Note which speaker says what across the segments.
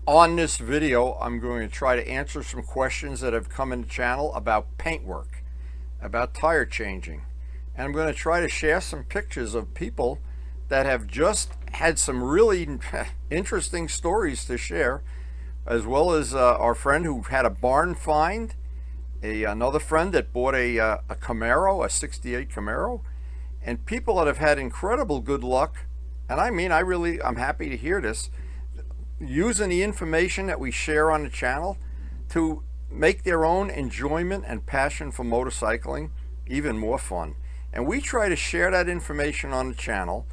Speaker 1: On this video, I'm going to try to answer some questions that have come in the channel about paintwork, about tire changing. And I'm going to try to share some pictures of people that have just had some really interesting stories to share, as well as our friend who had a barn find, another friend that bought a Camaro, a 68 Camaro, and people that have had incredible good luck. And I'm happy to hear this, using the information that we share on the channel to make their own enjoyment and passion for motorcycling even more fun. And we try to share that information on the channel.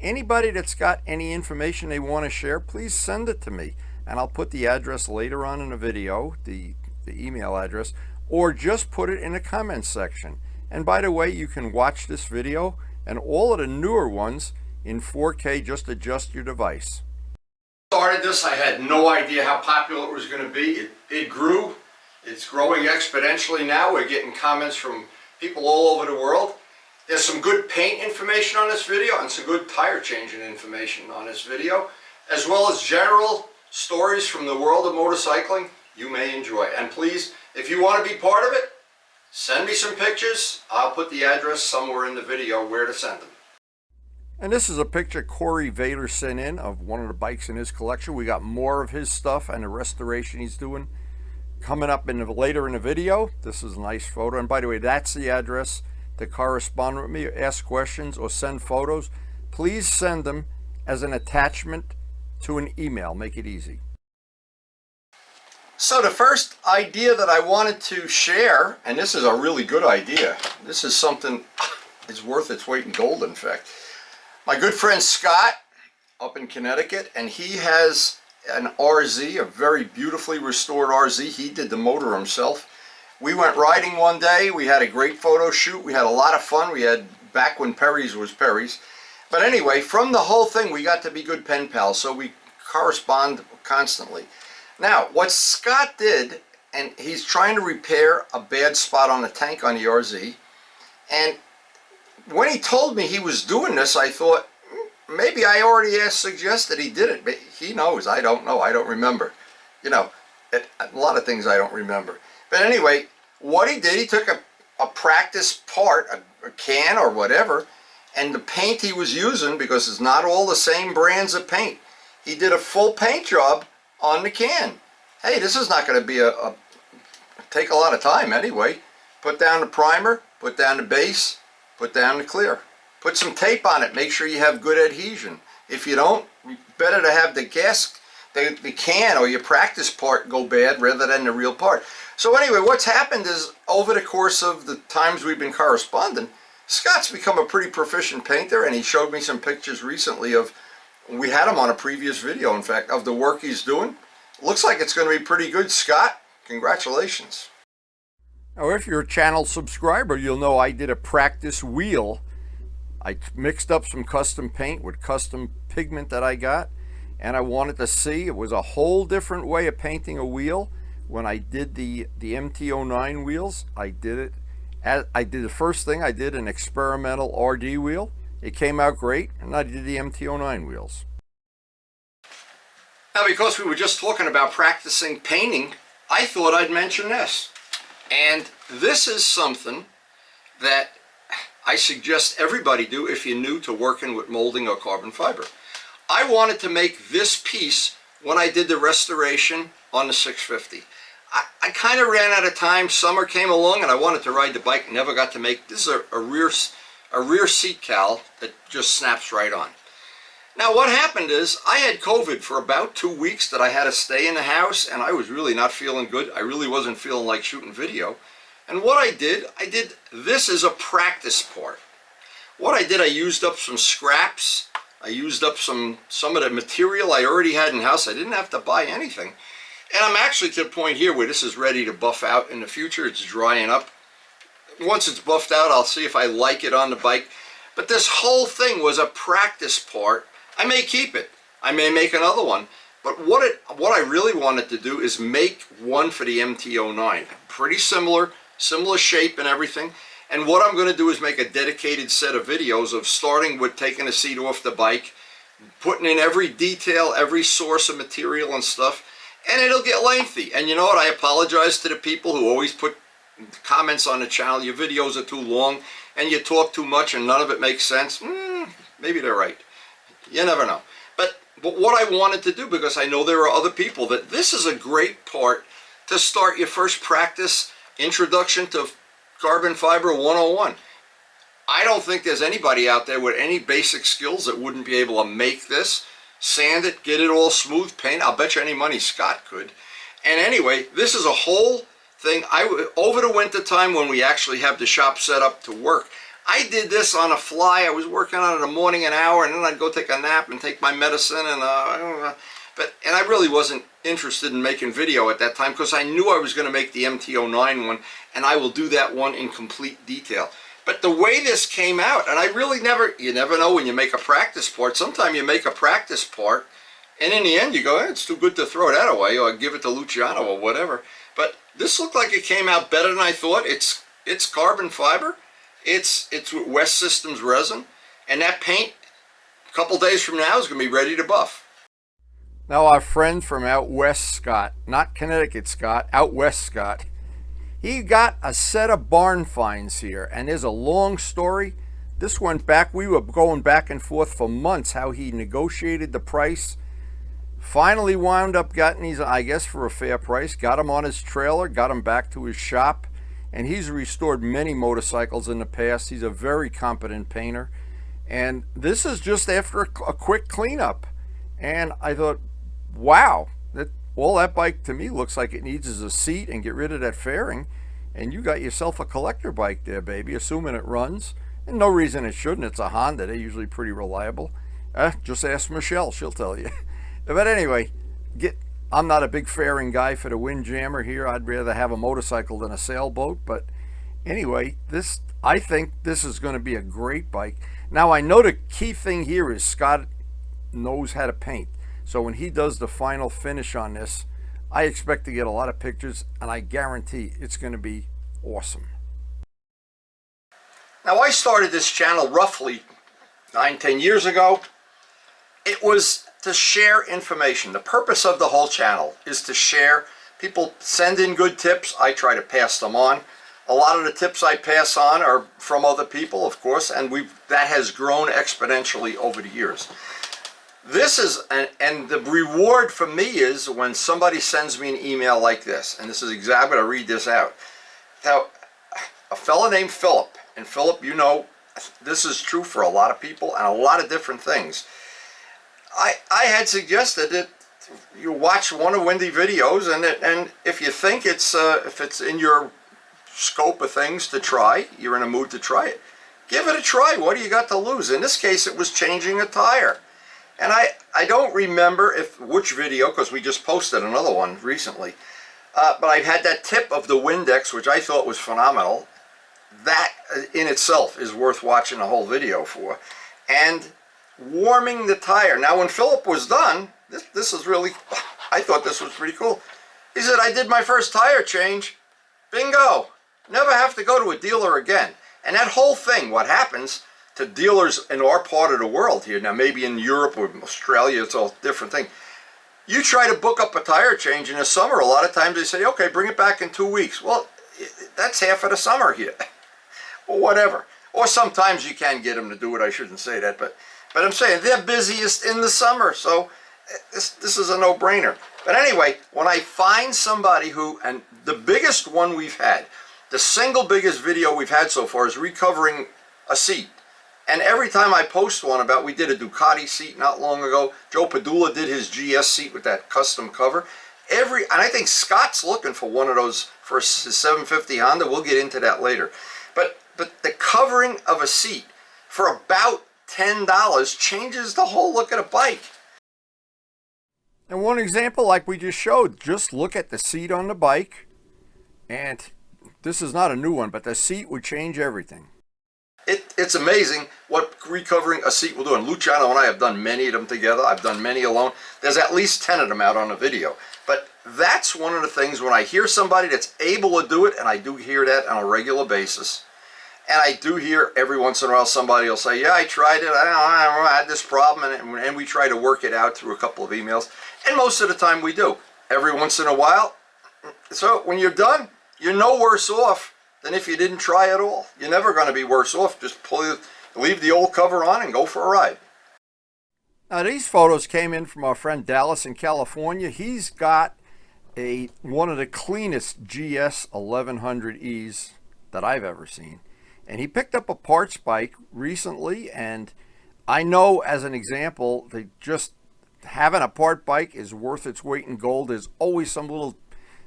Speaker 1: Anybody that's got any information they want to share, please send it to me, and I'll put the address later on in the video, the email address, or just put it in the comments section. And by the way, you can watch this video and all of the newer ones in 4K. Just adjust your device. Started this, I had no idea how popular it was going to be. It grew. It's growing exponentially now. We're getting comments from people all over the world. There's some good paint information on this video and some good tire changing information on this video, as well as general stories from the world of motorcycling you may enjoy. And please, if you want to be part of it, send me some pictures. I'll put the address somewhere in the video where to send them. And this is a picture Corey Vader sent in of one of the bikes in his collection. We got more of his stuff and the restoration he's doing coming up later in the video. This is a nice photo. And by the way, that's the address to correspond with me, ask questions, or send photos. Please send them as an attachment to an email. Make it easy. So the first idea that I wanted to share, and this is a really good idea. This is something that's worth its weight in gold, in fact. My good friend Scott up in Connecticut, and he has an RZ, a very beautifully restored RZ. He did the motor himself. We went riding one day. We had a great photo shoot. We had a lot of fun. We had back when Perry's was Perry's. But anyway, from the whole thing, we got to be good pen pals, so we correspond constantly. Now, what Scott did, and he's trying to repair a bad spot on the tank on the RZ, and when he told me he was doing this, I thought, maybe I already suggested he did it. But he knows. I don't know. I don't remember. You know, a lot of things I don't remember. But anyway, what he did, he took a practice part, a can or whatever, and the paint he was using, because it's not all the same brands of paint, he did a full paint job on the can. Hey, this is not going to be take a lot of time anyway. Put down the primer, put down the base, put down the clear. Put some tape on it. Make sure you have good adhesion. If you don't, better to have the can or your practice part go bad rather than the real part. So anyway, what's happened is over the course of the times we've been corresponding, Scott's become a pretty proficient painter, and he showed me some pictures recently of, we had him on a previous video, in fact, of the work he's doing. Looks like it's going to be pretty good. Scott, congratulations. Now, if you're a channel subscriber, you'll know I did a practice wheel. I mixed up some custom paint with custom pigment that I got, and I wanted to see, it was a whole different way of painting a wheel. When I did the MT-09 wheels, I did the first thing, I did an experimental RD wheel. It came out great, and I did the MT-09 wheels. Now, because we were just talking about practicing painting, I thought I'd mention this. And this is something that I suggest everybody do if you're new to working with molding or carbon fiber. I wanted to make this piece when I did the restoration on the 650. I kind of ran out of time. Summer came along and I wanted to ride the bike. Never got to make. This is a rear seat cowl that just snaps right on. Now what happened is I had COVID for about 2 weeks that I had to stay in the house, and I was really not feeling good. I really wasn't feeling like shooting video. And what I did this as a practice part. What I did, I used up some scraps. I used up some of the material I already had in house. I didn't have to buy anything. And I'm actually to the point here where this is ready to buff out in the future. It's drying up. Once it's buffed out, I'll see if I like it on the bike. But this whole thing was a practice part. I may keep it. I may make another one. But what I really wanted to do is make one for the MT-09. Pretty similar shape and everything. And what I'm going to do is make a dedicated set of videos of starting with taking the seat off the bike, putting in every detail, every source of material and stuff, and it'll get lengthy. And you know what? I apologize to the people who always put comments on the channel, your videos are too long and you talk too much and none of it makes sense. Maybe they're right. You never know. But what I wanted to do, because I know there are other people, that this is a great part to start your first practice introduction to carbon fiber 101. I don't think there's anybody out there with any basic skills that wouldn't be able to make this, sand it, get it all smooth, paint. I'll bet you any money Scott could. And anyway, this is a whole thing. Over the winter time when we actually have the shop set up to work, I did this on a fly. I was working on it in the morning an hour, and then I'd go take a nap and take my medicine, and I really wasn't interested in making video at that time because I knew I was going to make the MT09 one, and I will do that one in complete detail. But the way this came out, and I really you never know when you make a practice part. Sometimes you make a practice part, and in the end you go, it's too good to throw that away, or give it to Luciano or whatever. But this looked like it came out better than I thought. It's carbon fiber. It's with West Systems resin, and that paint a couple days from now is going to be ready to buff. Now our friend from out west, Scott, not Connecticut Scott, out west Scott, he got a set of barn finds here, and there's a long story. This went back, we were going back and forth for months how he negotiated the price. Finally wound up getting these, I guess for a fair price, got him on his trailer, got him back to his shop, and he's restored many motorcycles in the past. He's a very competent painter, and this is just after a quick cleanup. And I thought, wow, all that bike to me looks like it needs is a seat and get rid of that fairing, and you got yourself a collector bike there, baby, assuming it runs. And no reason it shouldn't. It's a Honda. They're usually pretty reliable. Just ask Michelle, she'll tell you. But anyway, I'm not a big fairing guy for the Windjammer here. I'd rather have a motorcycle than a sailboat. But anyway, I think this is going to be a great bike. Now, I know the key thing here is Scott knows how to paint. So when he does the final finish on this, I expect to get a lot of pictures, and I guarantee it's going to be awesome. Now, I started this channel roughly 9-10 years ago. It was to share information. The purpose of the whole channel is to share. People send in good tips. I try to pass them on. A lot of the tips I pass on are from other people, of course, and that has grown exponentially over the years. This is, and the reward for me is when somebody sends me an email like this, and this is exactly, I'm going to read this out. Now, a fellow named Philip, and Philip, you know, this is true for a lot of people and a lot of different things. I had suggested that you watch one of Wendy's videos, and if you think if it's in your scope of things to try, you're in a mood to try it, give it a try. What do you got to lose? In this case, it was changing a tire. And I don't remember which video, because we just posted another one recently, but I had that tip of the Windex, which I thought was phenomenal. That in itself is worth watching a whole video for. And warming the tire. Now when Philip was done, this is really, I thought this was pretty cool. He said, I did my first tire change. Bingo! Never have to go to a dealer again. And that whole thing, what happens to dealers in our part of the world here, now maybe in Europe or Australia it's a different thing. You try to book up a tire change in the summer, a lot of times they say, okay, bring it back in 2 weeks. Well, that's half of the summer here. Or whatever. Or sometimes you can get them to do it, I shouldn't say that, but I'm saying they're busiest in the summer, so this is a no-brainer. But anyway, when I find somebody who, and the biggest one we've had, the single biggest video we've had so far is recovering a seat. And every time I post one about, we did a Ducati seat not long ago. Joe Padula did his GS seat with that custom cover. And I think Scott's looking for one of those for his 750 Honda. We'll get into that later. But the covering of a seat for about $10 changes the whole look of a bike. And one example like we just showed, just look at the seat on the bike. And this is not a new one, but the seat would change everything. It's amazing what recovering a seat will do. And Luciano and I have done many of them together. I've done many alone. There's at least 10 of them out on the video. But that's one of the things when I hear somebody that's able to do it, and I do hear that on a regular basis, And I do hear every once in a while somebody will say, yeah, I tried it, I had this problem, and we try to work it out through a couple of emails. And most of the time we do. Every once in a while. So when you're done, you're no worse off than if you didn't try at all. You're never going to be worse off. Just leave the old cover on and go for a ride. Now these photos came in from our friend Dallas in California. He's got one of the cleanest GS 1100Es that I've ever seen. And he picked up a parts bike recently, and I know as an example, just having a part bike is worth its weight in gold. There's always some little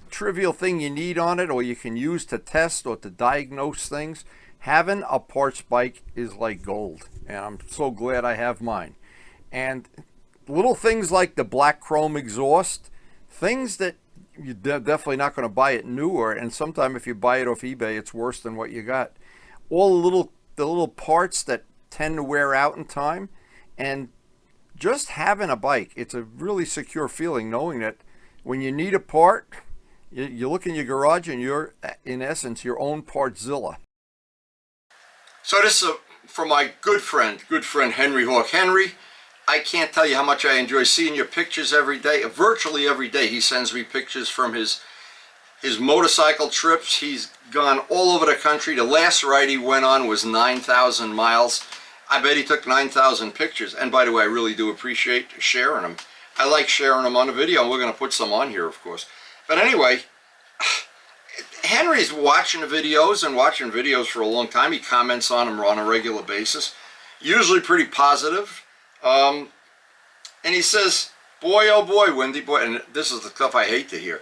Speaker 1: trivial thing you need on it, or you can use to test or to diagnose things. Having a parts bike is like gold, and I'm so glad I have mine. And little things like the black chrome exhaust, things that you're definitely not going to buy it new, and sometime if you buy it off eBay, it's worse than what you got. All the little parts that tend to wear out in time, and just having a bike, it's a really secure feeling knowing that when you need a part, you look in your garage and you're, in essence, your own Partzilla. So this is from my good friend Henry Hawk. Henry, I can't tell you how much I enjoy seeing your pictures every day. Virtually every day he sends me pictures from his motorcycle trips. He's gone all over the country. The last ride he went on was 9,000 miles. I bet he took 9,000 pictures. And by the way, I really do appreciate sharing them. I like sharing them on a video, and we're going to put some on here, of course. But anyway, Henry's watching the videos and watching videos for a long time. He comments on them on a regular basis, usually pretty positive. And he says, boy, oh boy, Windy boy, and this is the stuff I hate to hear.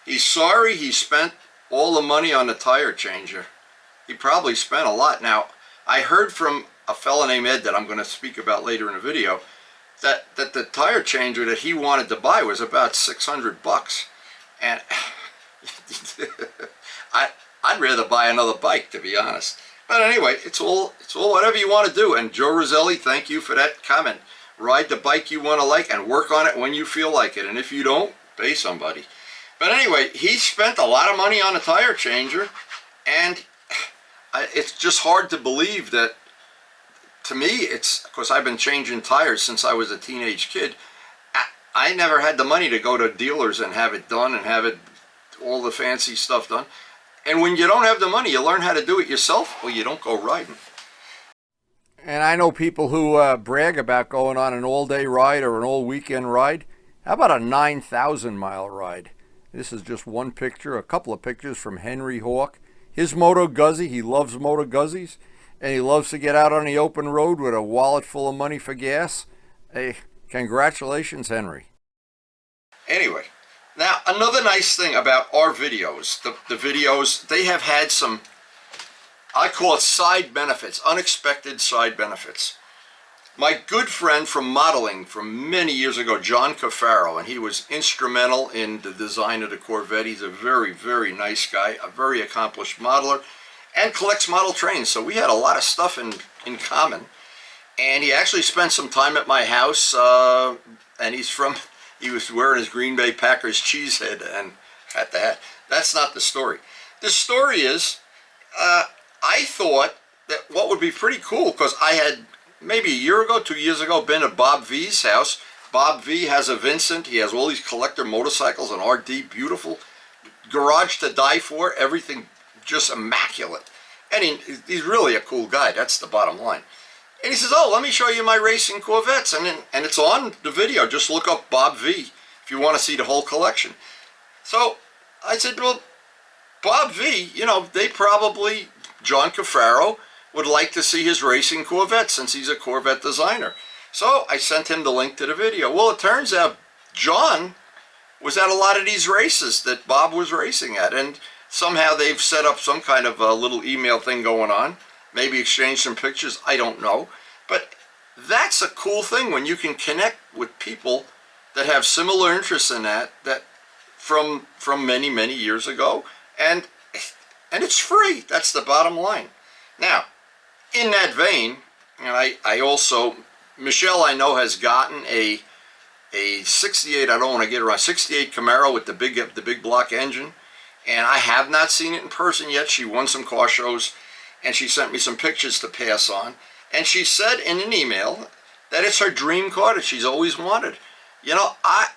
Speaker 1: He's sorry he spent all the money on the tire changer. He probably spent a lot. Now, I heard from a fella named Ed that I'm going to speak about later in the video that the tire changer that he wanted to buy was about 600 bucks. And I'd rather buy another bike, to be honest. But anyway, it's all whatever you want to do. And Joe Roselli, thank you for that comment. Ride the bike you want to like and work on it when you feel like it. And if you don't, pay somebody. But anyway, he spent a lot of money on a tire changer, and it's just hard to believe that. To me, it's, of course, I've been changing tires since I was a teenage kid. I never had the money to go to dealers and have it done and have it, all the fancy stuff done. And when you don't have the money, you learn how to do it yourself, or you don't go riding. And I know people who brag about going on an all-day ride or an all-weekend ride. How about a 9,000-mile ride? This is just one picture, a couple of pictures from Henry Hawk. His Moto Guzzi, he loves Moto Guzzis. And he loves to get out on the open road with a wallet full of money for gas. Hey, congratulations, Henry. Anyway, now another nice thing about our videos, the videos, they have had some, I call it side benefits, unexpected side benefits. My good friend from modeling from many years ago, John Cafaro, and he was instrumental in the design of the Corvette. He's a very, very nice guy, a very accomplished modeler, and collects model trains, so we had a lot of stuff in common. And he actually spent some time at my house, and he was wearing his Green Bay Packers cheese head and hat the hat. That's not the story. The story is, I thought that what would be pretty cool, because I had maybe a year ago, 2 years ago, been at Bob V's house. Bob V has a Vincent. He has all these collector motorcycles, an RD, beautiful garage to die for, everything just immaculate. And he's really a cool guy. That's the bottom line. And he says, oh, let me show you my racing Corvettes. And it's on the video. Just look up Bob V if you want to see the whole collection. So I said, well, Bob V, you know, they probably, John Cafaro, would like to see his racing Corvette since he's a Corvette designer. So I sent him the link to the video. Well, it turns out John was at a lot of these races that Bob was racing at. And somehow they've set up some kind of a little email thing going on. Maybe exchange some pictures, I don't know. But that's a cool thing when you can connect with people that have similar interests in that from many, many years ago. And it's free. That's the bottom line. Now, in that vein, and I also, Michelle I know has gotten a 68, I don't want to get around, 68 Camaro with the big block engine. And I have not seen it in person yet. She won some car shows. and she sent me some pictures to pass on. And she said in an email that it's her dream car that she's always wanted. You know, I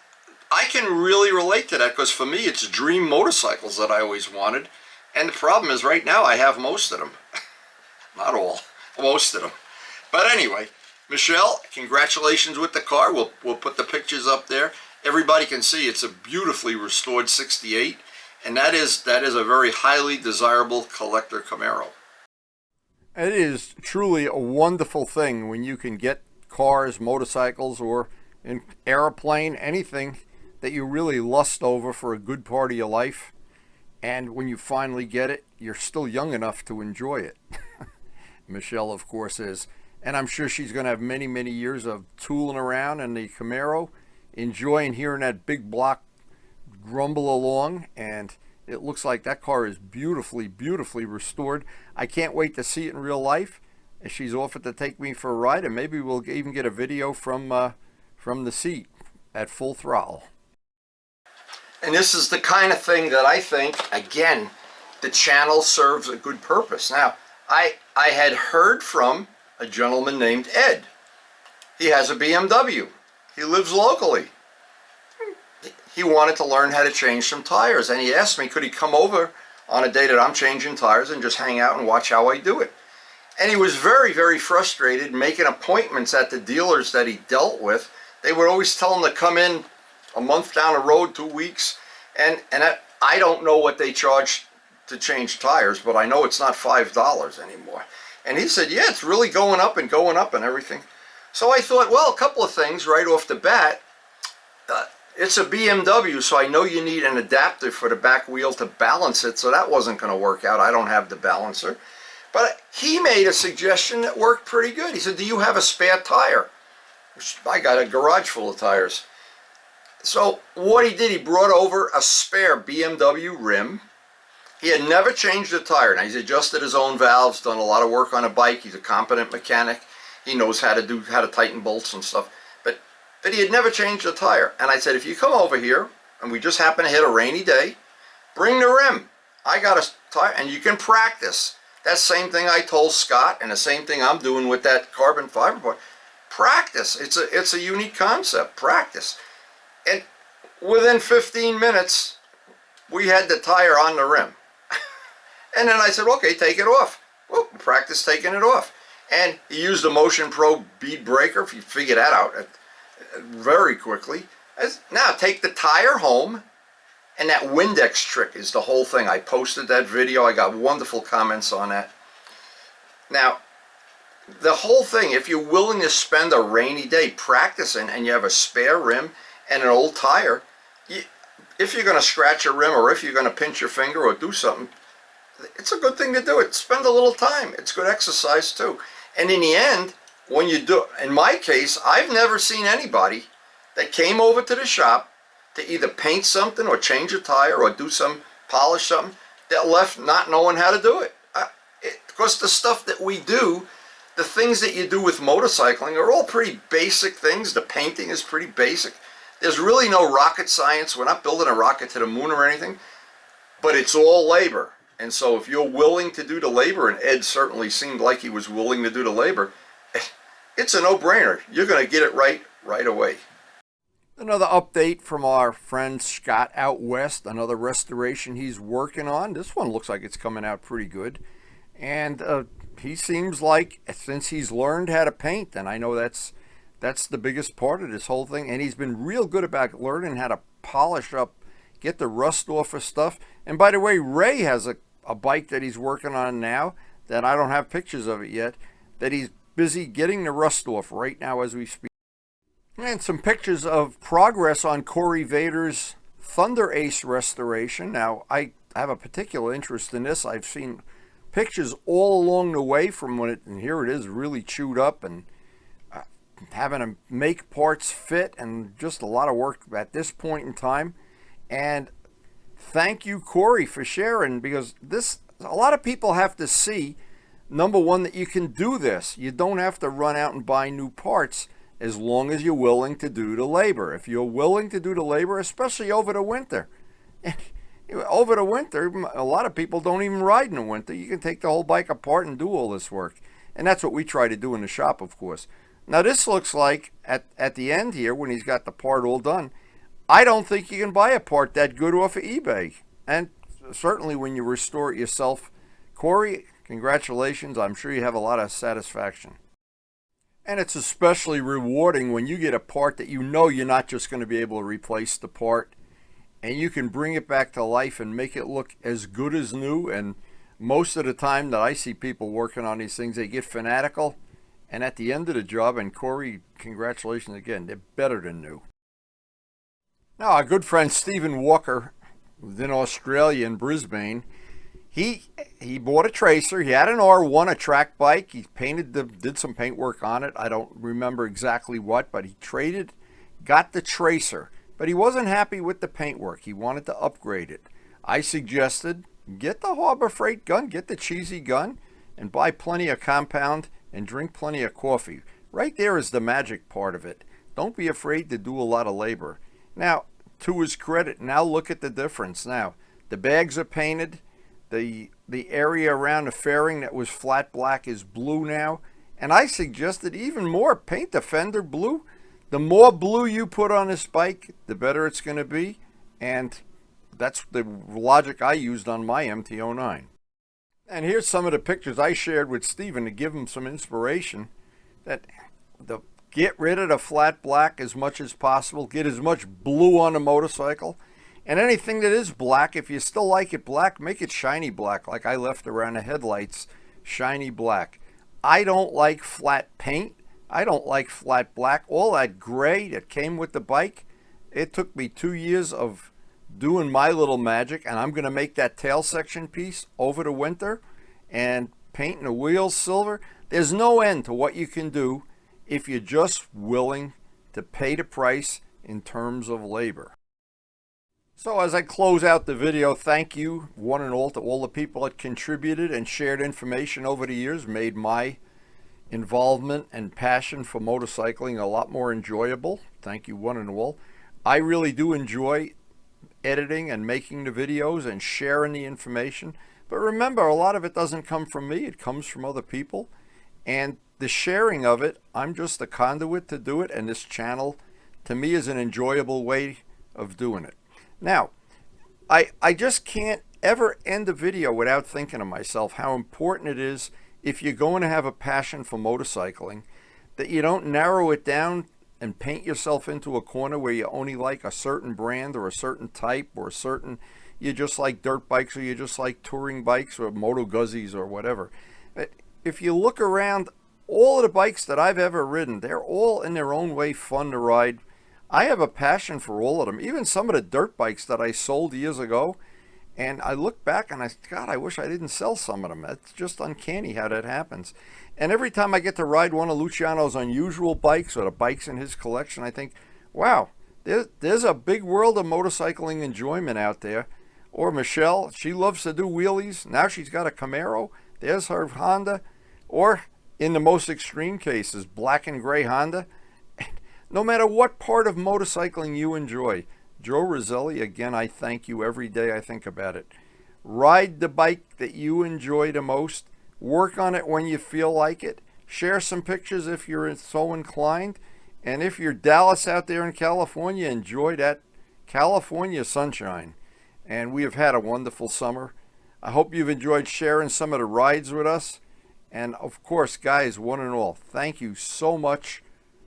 Speaker 1: can really relate to that, because for me it's dream motorcycles that I always wanted. And the problem is right now I have most of them. Not all, most of them. But anyway, Michelle, congratulations with the car. We'll put the pictures up there. Everybody can see it's a beautifully restored 68, and that is a very highly desirable collector Camaro. It is truly a wonderful thing when you can get cars, motorcycles, or an airplane, anything that you really lust over for a good part of your life. And when you finally get it, you're still young enough to enjoy it. Michelle, of course, is. And I'm sure she's going to have many, many years of tooling around in the Camaro, enjoying hearing that big block grumble along. And it looks like that car is beautifully, beautifully restored. I can't wait to see it in real life. And she's offered to take me for a ride, and maybe we'll even get a video from the seat at full throttle. And this is the kind of thing that I think, again, the channel serves a good purpose. Now, I had heard from a gentleman named Ed. He has a BMW. He lives locally. He wanted to learn how to change some tires, and he asked me, could he come over on a day that I'm changing tires and just hang out and watch how I do it. And he was very, very frustrated making appointments at the dealers that he dealt with. They would always tell him to come in a month down the road, 2 weeks, and I don't know what they charge to change tires, but I know it's not $5 anymore. And he said, yeah, it's really going up and everything. So I thought, well, a couple of things right off the bat. It's a BMW, so I know you need an adapter for the back wheel to balance it, so that wasn't going to work out. I don't have the balancer. But he made a suggestion that worked pretty good. He said, do you have a spare tire? I got a garage full of tires. So what he did, he brought over a spare BMW rim. He had never changed a tire. Now, he's adjusted his own valves, done a lot of work on a bike. He's a competent mechanic. He knows how to tighten bolts and stuff. But he had never changed a tire. And I said, if you come over here and we just happen to hit a rainy day, bring the rim. I got a tire, and you can practice. That same thing I told Scott, and the same thing I'm doing with that carbon fiber part. Practice. It's a unique concept. Practice. And within 15 minutes, we had the tire on the rim. And then I said, okay, take it off. Well, practice taking it off. And he used a Motion Pro bead breaker, if you figure that out very quickly. Now take the tire home, and that Windex trick is the whole thing. I posted that video. I got wonderful comments on that. Now, the whole thing, if you're willing to spend a rainy day practicing and you have a spare rim and an old tire, if you're going to scratch a rim or if you're going to pinch your finger or do something, it's a good thing to do it. Spend a little time. It's good exercise too. And in the end, when you do, in my case, I've never seen anybody that came over to the shop to either paint something or change a tire or do some polish something that left not knowing how to do it. Because the stuff that we do, the things that you do with motorcycling are all pretty basic things. The painting is pretty basic. There's really no rocket science. We're not building a rocket to the moon or anything, but it's all labor. And so if you're willing to do the labor, and Ed certainly seemed like he was willing to do the labor, it's a no-brainer. You're going to get it right away. Another update from our friend Scott out west, another restoration he's working on. This one looks like it's coming out pretty good. And he seems like, since he's learned how to paint, and I know that's the biggest part of this whole thing, and he's been real good about learning how to polish up, get the rust off of stuff. And by the way, Ray has a bike that he's working on now that I don't have pictures of it yet, that he's busy getting the rust off right now as we speak. And some pictures of progress on Corey Vader's Thunder Ace restoration. Now, I have a particular interest in this. I've seen pictures all along the way from when and here it is really chewed up and having to make parts fit, and just a lot of work at this point in time. And thank you, Corey, for sharing, because a lot of people have to see, number one, that you can do this. You don't have to run out and buy new parts as long as you're willing to do the labor. If you're willing to do the labor, especially over the winter, Over the winter, a lot of people don't even ride in the winter. You can take the whole bike apart and do all this work. And that's what we try to do in the shop, of course. Now this looks like, at the end here, when he's got the part all done, I don't think you can buy a part that good off of eBay. And certainly when you restore it yourself, Corey, congratulations. I'm sure you have a lot of satisfaction. And it's especially rewarding when you get a part that you know you're not just going to be able to replace the part, and you can bring it back to life and make it look as good as new. And most of the time that I see people working on these things, they get fanatical, and at the end of the job, and Corey, congratulations again, they're better than new. Now, our good friend Stephen Walker, who's in Australia, in Brisbane, he bought a tracer. He had an R1, a track bike. He did some paint work on it. I don't remember exactly what, but he got the tracer. But he wasn't happy with the paint work. He wanted to upgrade it. I suggested, get the Harbor Freight gun, get the cheesy gun, and buy plenty of compound and drink plenty of coffee. Right there is the magic part of it. Don't be afraid to do a lot of labor. Now, to his credit, now look at the difference. Now, the bags are painted. The area around the fairing that was flat black is blue now. And I suggested even more, paint the fender blue. The more blue you put on this bike, the better it's going to be. And that's the logic I used on my MT-09. And here's some of the pictures I shared with Stephen to give him some inspiration. Get rid of the flat black as much as possible. Get as much blue on the motorcycle. And anything that is black, if you still like it black, make it shiny black, like I left around the headlights, shiny black. I don't like flat paint. I don't like flat black. All that gray that came with the bike, it took me 2 years of doing my little magic, and I'm going to make that tail section piece over the winter and painting the wheels silver. There's no end to what you can do if you're just willing to pay the price in terms of labor. So as I close out the video, thank you one and all to all the people that contributed and shared information over the years, made my involvement and passion for motorcycling a lot more enjoyable. Thank you one and all. I really do enjoy editing and making the videos and sharing the information. But remember, a lot of it doesn't come from me. It comes from other people. And the sharing of it, I'm just a conduit to do it. And this channel, to me, is an enjoyable way of doing it. Now, I just can't ever end a video without thinking to myself how important it is, if you're going to have a passion for motorcycling, that you don't narrow it down and paint yourself into a corner where you only like a certain brand or a certain type or you just like dirt bikes, or you just like touring bikes or Moto Guzzies or whatever. If you look around, all of the bikes that I've ever ridden, they're all in their own way fun to ride. I have a passion for all of them, even some of the dirt bikes that I sold years ago. And I look back and God, I wish I didn't sell some of them. It's just uncanny how that happens. And every time I get to ride one of Luciano's unusual bikes or the bikes in his collection, I think, wow, there's a big world of motorcycling enjoyment out there. Or Michelle, she loves to do wheelies. Now she's got a Camaro. There's her Honda. Or in the most extreme cases, black and gray Honda. No matter what part of motorcycling you enjoy, Joe Roselli, again, I thank you every day I think about it. Ride the bike that you enjoy the most. Work on it when you feel like it. Share some pictures if you're so inclined. And if you're Dallas out there in California, enjoy that California sunshine. And we have had a wonderful summer. I hope you've enjoyed sharing some of the rides with us. And of course, guys, one and all, thank you so much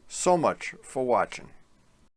Speaker 1: for watching.